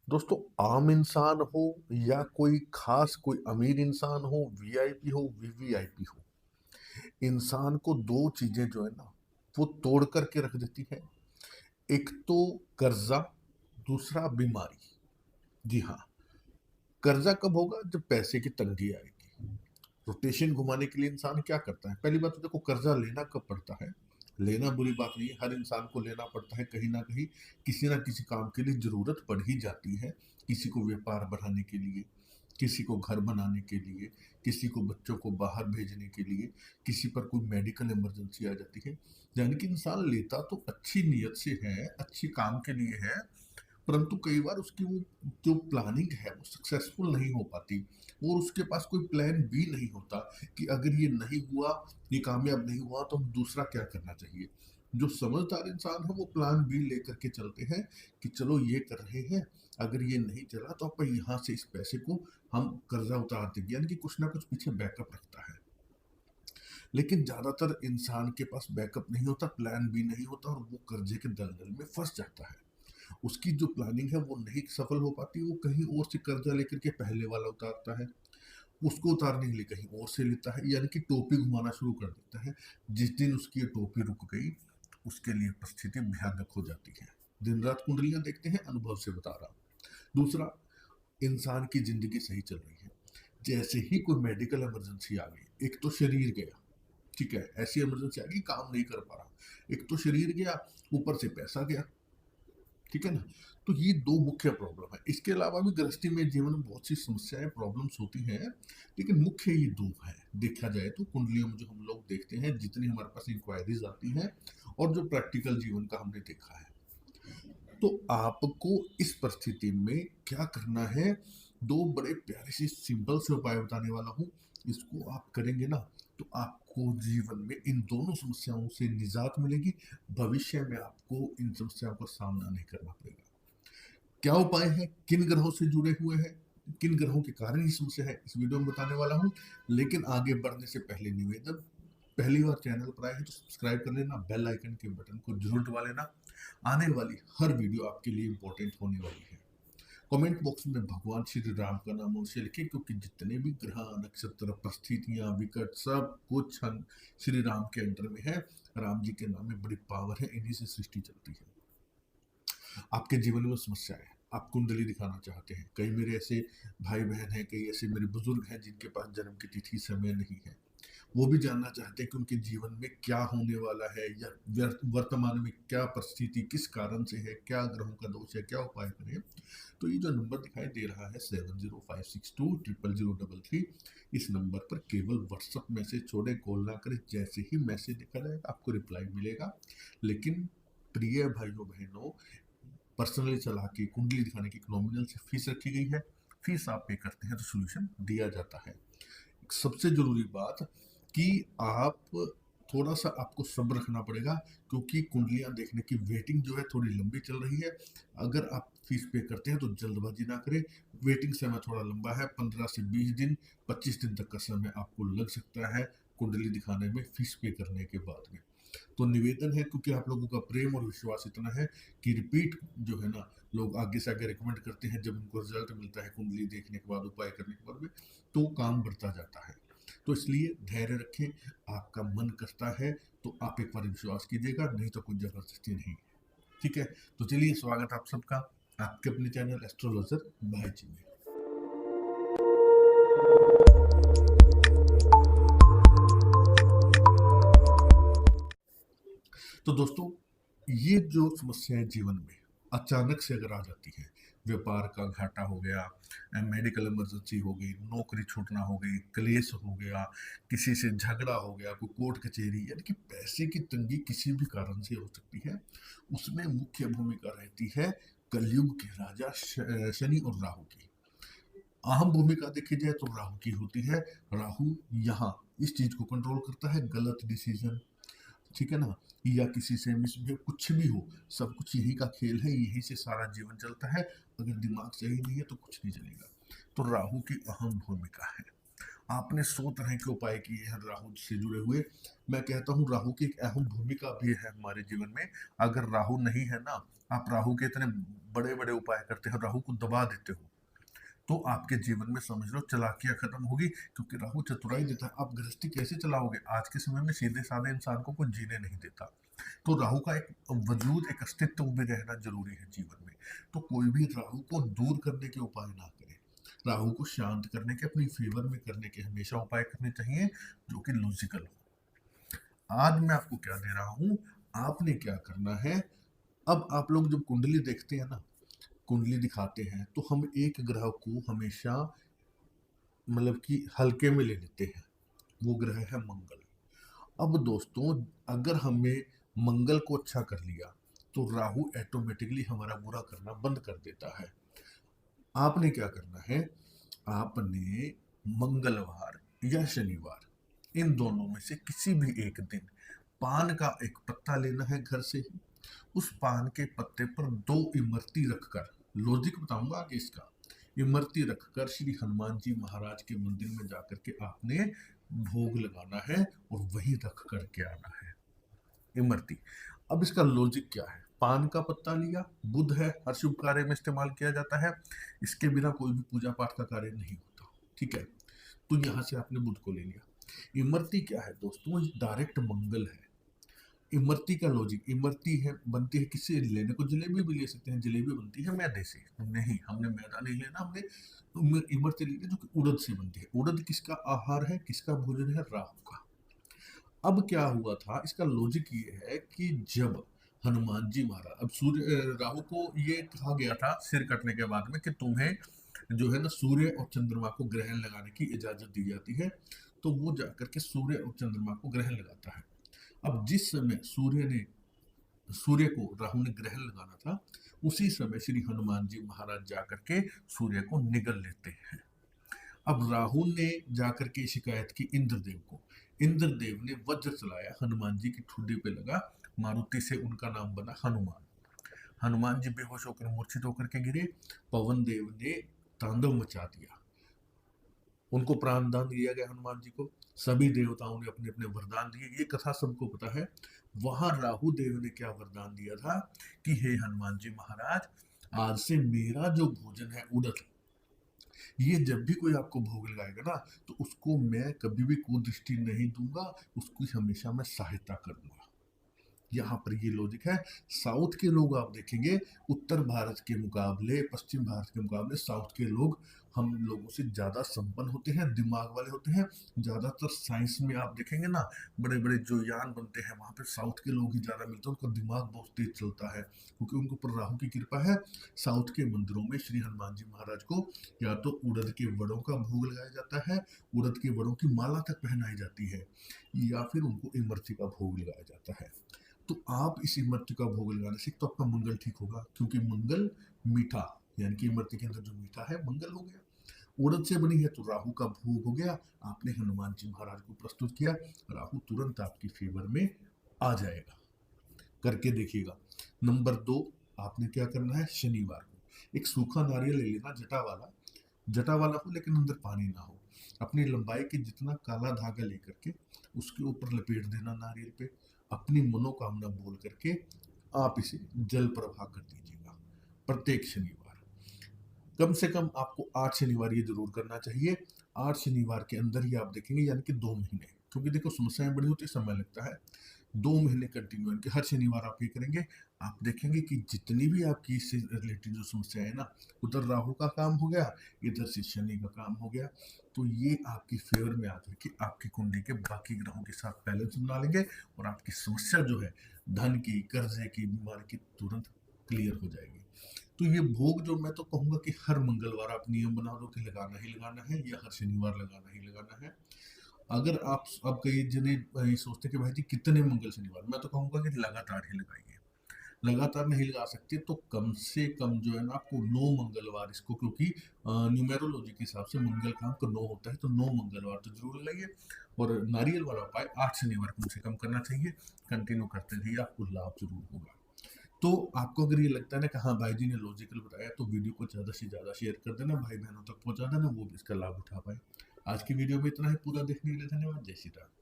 दोस्तों, आम इंसान हो या कोई खास कोई अमीर इंसान हो, वीआईपी हो, वीवीआईपी हो, इंसान को दो चीजें जो है ना वो तोड़ करके रख देती है। एक तो कर्जा, दूसरा बीमारी। जी हाँ, कर्जा कब होगा? जब पैसे की तंगी आएगी। रोटेशन घुमाने के लिए इंसान क्या करता है? पहली बात तो देखो, कर्जा लेना कब पड़ता है? लेना बुरी बात नहीं है, हर इंसान को लेना पड़ता है कहीं ना कहीं। किसी ना किसी काम के लिए जरूरत पड़ ही जाती है। किसी को व्यापार बढ़ाने के लिए, किसी को घर बनाने के लिए, किसी को बच्चों को बाहर भेजने के लिए, किसी पर कोई मेडिकल इमरजेंसी आ जाती है। यानी कि इंसान लेता तो अच्छी नीयत से है, अच्छी काम के लिए है, परंतु कई बार उसकी वो जो प्लानिंग है वो सक्सेसफुल नहीं हो पाती, और उसके पास कोई प्लान बी नहीं होता कि अगर ये नहीं हुआ, ये कामयाब नहीं हुआ तो हम दूसरा क्या करना चाहिए। जो समझदार इंसान है वो प्लान बी लेकर के चलते हैं कि चलो ये कर रहे हैं, अगर ये नहीं चला तो अपन यहाँ से इस पैसे को हम कर्जा उतार देंगे, यानी कि कुछ ना कुछ पीछे बैकअप रखता है। लेकिन ज्यादातर इंसान के पास बैकअप नहीं होता, प्लान बी नहीं होता, और वो कर्जे के दलदल में फंस जाता है। उसकी जो प्लानिंग है वो नहीं सफल हो पाती, वो कहीं और से कर्जा लेकर के पहले वाला उतारता है, उसको उतारने के लिए कहीं और से लेता है, यानी कि टोपी घुमाना शुरू कर देता है। जिस दिन उसकी ये टोपी रुक गई, उसके लिए परिस्थिति भयानक हो जाती है। दिन रात कुंडलियां देखते हैं, अनुभव से बता रहा हूं। दूसरा, इंसान की जिंदगी सही चल रही है, जैसे ही कोई मेडिकल इमरजेंसी आ गई, एक तो शरीर गया, ठीक है, ऐसी इमरजेंसी आ गई काम नहीं कर पा रहा, एक तो शरीर गया, ऊपर से पैसा गया, ठीक है ना। तो ये दो मुख्य प्रॉब्लम है। इसके अलावा भी गृहस्थी में जीवन में बहुत सी समस्याएं प्रॉब्लम्स होती हैं, लेकिन मुख्य ये दो है। देखा जाए तो कुंडलियों में जो हम लोग देखते हैं, जितनी हमारे पास इंक्वायरीज आती हैं और जो प्रैक्टिकल जीवन का हमने देखा है, तो आपको इस परिस्थिति में क्या करना है? दो बड़े प्यारे से सिंपल से उपाय बताने वाला हूँ। इसको आप करेंगे ना, तो आपको जीवन में इन दोनों समस्याओं से निजात मिलेगी। भविष्य में आपको इन समस्याओं का सामना नहीं करना पड़ेगा। क्या उपाय है, किन ग्रहों से जुड़े हुए हैं, किन ग्रहों के कारण ये समस्या है, इस वीडियो में बताने वाला हूँ। लेकिन आगे बढ़ने से पहले निवेदन, पहली बार चैनल पर आए हैं तो सब्सक्राइब कर लेना, बेल आइकन के बटन को जरूर दबा लेना। आने वाली हर वीडियो आपके लिए इंपॉर्टेंट होने वाली है। कमेंट बॉक्स में भगवान श्री राम का नाम अवश्य लिखें, क्योंकि जितने भी ग्रह, नक्षत्र, परिस्थितियां, विकट, सब कुछ श्री राम के अंडर में है। राम जी के नाम में बड़ी पावर है, इन्हीं से सृष्टि चलती है। आपके जीवन में समस्या है, आप कुंडली दिखाना चाहते हैं, कई मेरे ऐसे भाई बहन हैं, कई ऐसे मेरे बुजुर्ग हैं जिनके पास जन्म की तिथि समय नहीं है। वो भी जानना चाहते हैं कि उनके जीवन में क्या होने वाला है, या वर्तमान में क्या परिस्थिति किस कारण से है, क्या ग्रहों का दोष है, क्या उपाय करें। तो ये जो नंबर दिखाई दे रहा है 7056200033, इस नंबर पर केवल व्हाट्सएप मैसेज छोड़े, कॉल ना करें। जैसे ही मैसेज देखा जाएगा आपको रिप्लाई मिलेगा। लेकिन प्रिय भाइयों बहनों, पर्सनली चला के कुंडली दिखाने की एक नॉमिनल से फीस रखी गई है। फीस आप पे करते हैं तो सोल्यूशन दिया जाता है। सबसे जरूरी बात कि आप थोड़ा सा आपको सब्र रखना पड़ेगा, क्योंकि कुंडलियां देखने की वेटिंग जो है थोड़ी लंबी चल रही है। अगर आप फीस पे करते हैं तो जल्दबाजी ना करें। वेटिंग समय थोड़ा लंबा है, 15 से 20 दिन, 25 दिन तक का समय आपको लग सकता है कुंडली दिखाने में, फीस पे करने के बाद में। तो निवेदन है, क्योंकि आप लोगों का प्रेम और विश्वास इतना है कि रिपीट जो है ना, लोग आगे से आगे रिकमेंड करते हैं। जब उनको रिजल्ट मिलता है कुंडली देखने के बाद, उपाय करने के बाद में, तो काम बढ़ता जाता है। तो इसलिए धैर्य रखें। आपका मन करता है तो आप एक बार विश्वास कीजिएगा, नहीं तो कोई जबरदस्ती नहीं है। ठीक है, तो चलिए, स्वागत आप सबका आपके अपने चैनल एस्ट्रोलॉजर भाई जी में। तो दोस्तों, ये जो समस्याएं जीवन में अचानक से अगर आ जाती है, व्यापार का घाटा हो गया, मेडिकल इमरजेंसी हो गई, नौकरी छूटना हो गई, क्लेश हो गया, किसी से झगड़ा हो गया, कोई कोर्ट कचहरी, यानी कि पैसे की तंगी किसी भी कारण से हो सकती है। उसमें मुख्य भूमिका रहती है कलयुग के राजा शनि और राहु की। अहम भूमिका देखी जाए तो राहु की होती है। राहु यहाँ इस चीज को कंट्रोल करता है, गलत डिसीजन, ठीक है ना, या किसी से मिसबिहेव, कुछ भी हो, सब कुछ यही का खेल है, यही से सारा जीवन चलता है। अगर दिमाग सही नहीं है तो कुछ नहीं चलेगा। तो राहु की अहम भूमिका है। आपने 100 तरह के उपाय किए हैं राहु से जुड़े हुए। मैं कहता हूँ राहु की एक अहम भूमिका भी है हमारे जीवन में। अगर राहु नहीं है ना, आप राहु के इतने बड़े-बड़े उपाय करते हो, राहु को दबा देते हो, तो आपके जीवन में समझ लो चालाकियाँ खत्म होगी, क्योंकि राहु चतुराई देता है। आप गृहस्थी कैसे चलाओगे? आज के समय में सीधे-साधे इंसान को कोई जीने नहीं देता। तो राहु का एक वजूद, एक अस्तित्व भी रहना जरूरी है जीवन में। तो कोई भी राहु को दूर करने के उपाय ना करे, राहु को शांत करने के, अपनी फेवर में करने के हमेशा उपाय करने चाहिए, जो कि लॉजिकल हो। आज मैं आपको क्या दे रहा हूं, आपने क्या करना है। अब आप लोग जब कुंडली देखते हैं ना, कुंडली दिखाते हैं, तो हम एक ग्रह को हमेशा मतलब कि हल्के में ले लेते हैं। वो ग्रह है मंगल। अब दोस्तों, अगर हमें मंगल को अच्छा कर लिया, तो राहु ऑटोमेटिकली हमारा बुरा करना बंद कर देता है। आपने क्या करना है, आपने मंगलवार या शनिवार, इन दोनों में से किसी भी एक दिन पान का एक पत्ता लेना है घर से ही। उस पान के पत्ते पर 2 इमरती रखकर, लॉजिक बताऊंगा आगे इसका, इमरती रखकर श्री हनुमान जी महाराज के मंदिर में जाकर के आपने भोग लगाना है और वही रख करके आना है इमरती। अब इसका लॉजिक क्या है, पान का पत्ता लिया, बुध है, हर शुभ कार्य में इस्तेमाल किया जाता है, इसके बिना कोई भी पूजा पाठ का कार्य नहीं होता, ठीक है। तो यहां से आपने बुध को ले लिया। इमरती क्या है दोस्तों, डायरेक्ट मंगल है। इमरती का लॉजिक, इमरती है बनती है किससे लेने को, जलेबी भी ले सकते हैं, जलेबी बनती है मैदे से, नहीं हमने मैदा नहीं लेना, हमने इमरती लेनी जो कि उड़द से बनती है। उड़द किसका आहार है, किसका भोजन है, राहु का। अब क्या हुआ था, इसका लॉजिक ये है कि जब हनुमान जी महाराज, अब सूर्य राहु को ये कहा गया था सिर कटने के बाद में कि तुम्हें जो है ना सूर्य और चंद्रमा को ग्रहण लगाने की इजाजत दी जाती है। तो वो जाकर के सूर्य और चंद्रमा को ग्रहण लगाता है। अब जिस समय सूर्य को राहु ने ग्रहण लगाना था, उसी समय श्री हनुमान जी महाराज जाकर के सूर्य को निगल लेते हैं। अब राहु ने जाकर के शिकायत की इंद्रदेव को, इंद्रदेव ने वज्र चलाया, हनुमान जी की ठुड्डी पे लगा, मारुति से उनका नाम बना हनुमान। हनुमान जी बेहोश होकर मूर्छित होकर के गिरे, पवन देव ने तांडव मचा दिया, उनको प्राण दान दिया गया हनुमान जी को। सभी देवताओं ने अपने अपने वरदान दिए, ये कथा सबको पता है। वहां राहु देव ने क्या वरदान दिया था कि हे हनुमान जी महाराज, आज से मेरा जो भोजन है उड़द, ये जब भी कोई आपको भोग लगाएगा ना, तो उसको मैं कभी भी कुदृष्टि नहीं दूंगा, उसकी हमेशा मैं सहायता करूंगा। यहाँ पर ये लॉजिक है। साउथ के लोग आप देखेंगे, उत्तर भारत के मुकाबले, पश्चिम भारत के मुकाबले साउथ के लोग हम लोगों से ज़्यादा संपन्न होते हैं, दिमाग वाले होते हैं। ज़्यादातर साइंस में आप देखेंगे ना, बड़े बड़े जो यान बनते हैं वहाँ पे साउथ के लोग ही ज़्यादा मिलते हैं, उनका दिमाग बहुत तेज चलता है, क्योंकि उनके ऊपर राहु की कृपा है। साउथ के मंदिरों में श्री हनुमान जी महाराज को या तो उड़द के वड़ों का भोग लगाया जाता है, उड़द के वड़ों की माला तक पहनाई जाती है, या फिर उनको इमरती का भोग लगाया जाता है। तो आप इस इमरती का भोग लगाने से तो आपका मंगल ठीक होगा, क्योंकि मंगल मीठा, यानी कि इमरती के अंदर जो मीठा है मंगल हो गया। उड़द से बनी है तो राहु का भोग हो गया। आपने हनुमान जी महाराज को प्रस्तुत किया, राहु तुरंत आपकी फेवर में आ जाएगा। करके देखिएगा। नंबर 2, आपने क्या करना है, शनिवार को एक सूखा नारियल ले लेना, जटा वाला हो लेकिन अंदर पानी ना हो। अपनी लंबाई के जितना काला धागा लेकर के उसके ऊपर लपेट देना नारियल पे, अपनी मनोकामना बोल करके आप इसे जल प्रवाह कर दीजिएगा प्रत्येक शनिवार। कम से कम आपको 8 शनिवार ये जरूर करना चाहिए। 8 शनिवार के अंदर ही आप देखेंगे, यानी कि 2 महीने, क्योंकि देखो समस्याएं बड़ी होती है, समय लगता है। 2 महीने कंटिन्यू, यानी कि हर शनिवार आप ये करेंगे, आप देखेंगे कि जितनी भी आपकी इससे रिलेटेड जो समस्या है ना, उधर राहु का काम हो गया, इधर से शनि का काम हो गया। तो ये आपकी फेवर में आकर के आपकी कुंडली के बाकी ग्रहों के साथ बैलेंस बना लेंगे, और आपकी समस्या जो है धन की, कर्जे की, बीमारी की, तुरंत क्लियर हो जाएगी। तो ये भोग जो मैं तो कहूंगा कि हर मंगलवार आप नियम बना दो कि लगाना ही लगाना है, या हर शनिवार लगाना ही लगाना है। अगर आप, अब कई जने सोचते कि भाई जी कितने मंगल शनिवार, मैं तो कहूंगा कि लगातार ही लगाइए। लगातार नहीं लगा सकते तो कम से कम जो है ना आपको 9 मंगलवार इसको, क्योंकि न्यूमेरोलॉजी के हिसाब से मंगल का अंक 9 होता है, तो 9 मंगलवार तो जरूर लगाइए। और नारियल वाला उपाय 8 शनिवार कम से कम करना चाहिए। कंटिन्यू करते रहिए, आपको लाभ जरूर होगा। तो आपको अगर ये लगता है ना कि हाँ भाई जी ने लॉजिकल बताया, तो वीडियो को ज़्यादा से ज़्यादा शेयर कर देना, भाई बहनों तक पहुँचा देना, वो भी इसका लाभ उठा पाए। आज की वीडियो में इतना ही। पूरा देखने के लिए धन्यवाद। जय श्री राम।